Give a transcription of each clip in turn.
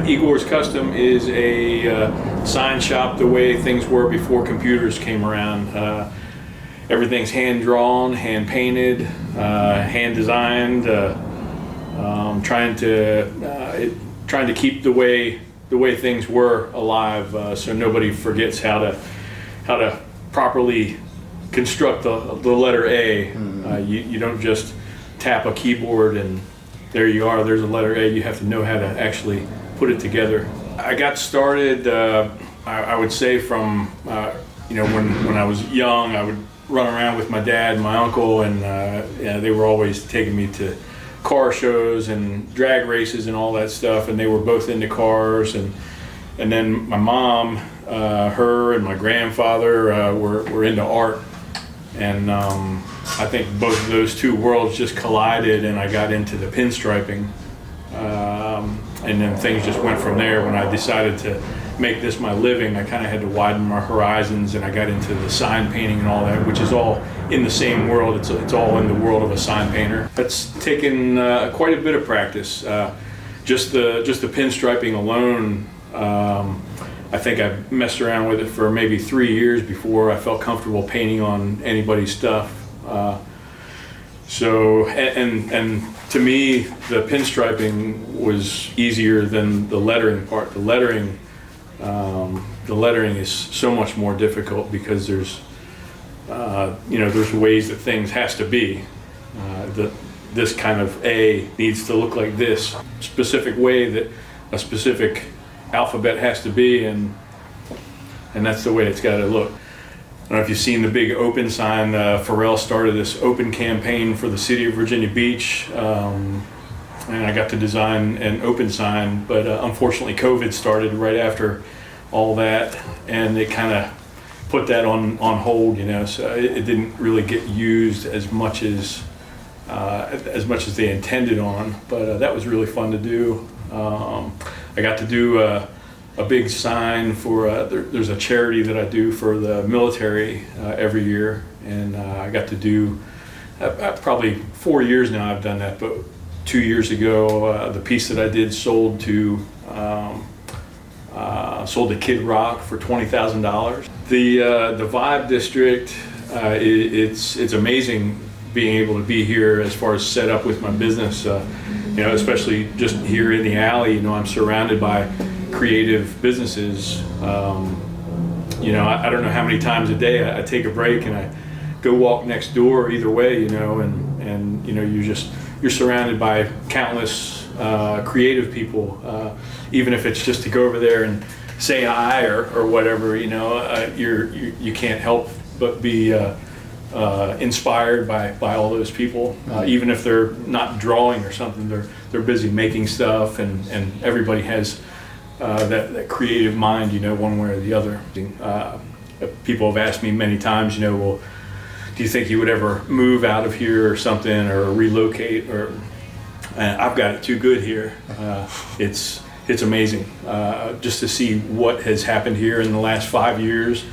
Igor's Custom is a sign shop the way things were before computers came around. Everything's hand drawn, hand painted, hand designed. Trying to keep the way things were alive, so nobody forgets how to properly construct the letter A. You don't just tap a keyboard and there you are, there's a letter A. You have to know how to actually put it together. I got started, I would say from, when I was young, I would run around with my dad and my uncle, and they were always taking me to car shows and drag races and all that stuff, and they were both into cars. And then my mom, her and my grandfather were into art, and I think both of those two worlds just collided, and I got into the pinstriping, and then things just went from there. When I decided to make this my living, I kind of had to widen my horizons, and I got into the sign painting and all that, which is all in the same world. It's all in the world of a sign painter. That's taken quite a bit of practice. Just the pinstriping alone, I think I messed around with it for maybe 3 years before I felt comfortable painting on anybody's stuff. And to me, the pinstriping was easier than the lettering part. The lettering is so much more difficult because there's ways that things has to be. This kind of A needs to look like this specific way that a specific alphabet has to be, and that's the way it's got to look. I don't know if you've seen the big open sign. Pharrell started this open campaign for the city of Virginia Beach, and I got to design an open sign, but unfortunately COVID started right after all that, and it kind of put that on hold, so it didn't really get used as much as they intended on, but that was really fun to do. I got to do a big sign for, there's a charity that I do for the military every year, and I got to do, probably 4 years now I've done that, but 2 years ago, the piece that I did sold to Kid Rock for $20,000. The Vibe District, it's amazing being able to be here as far as set up with my business, especially just here in the alley. I'm surrounded by creative businesses. I don't know how many times a day I take a break and I go walk next door either way, and you're surrounded by countless creative people, even if it's just to go over there and say hi or whatever, you can't help but be inspired by all those people, even if they're not drawing or something. They're busy making stuff, and everybody has that creative mind, one way or the other. People have asked me many times, well, do you think you would ever move out of here or something, or relocate? I've got it too good here. It's amazing just to see what has happened here in the last 5 years.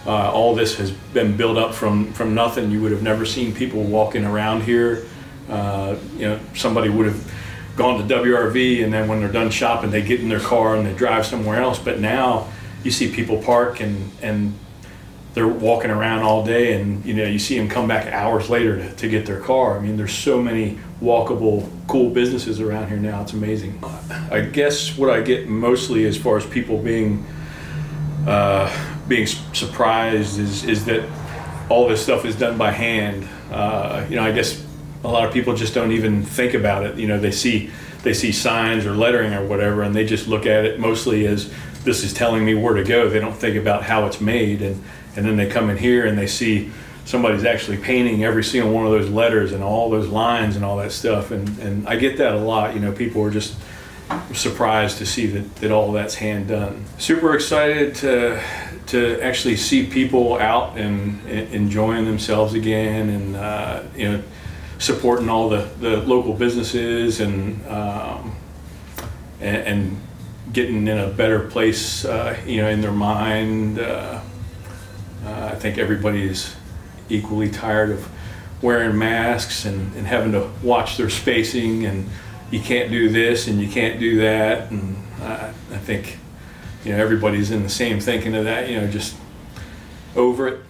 All this has been built up from nothing. You would have never seen people walking around here. Somebody would have gone to WRV, and then when they're done shopping, they get in their car and they drive somewhere else. But now you see people park and they're walking around all day, and you see them come back hours later to get their car. I mean, there's so many walkable, cool businesses around here now. It's amazing. I guess what I get mostly as far as people being surprised is that all this stuff is done by hand. I guess a lot of people just don't even think about it. They see signs or lettering or whatever, and they just look at it mostly as this is telling me where to go. They don't think about how it's made, and then they come in here and they see somebody's actually painting every single one of those letters and all those lines and all that stuff. And I get that a lot. People are just surprised to see that all that's hand done. Super excited to actually see people out and enjoying themselves again, and supporting all the local businesses, and getting in a better place in their mind. I think everybody's equally tired of wearing masks and having to watch their spacing, and you can't do this and you can't do that. And I think, everybody's in the same thinking of that, just over it.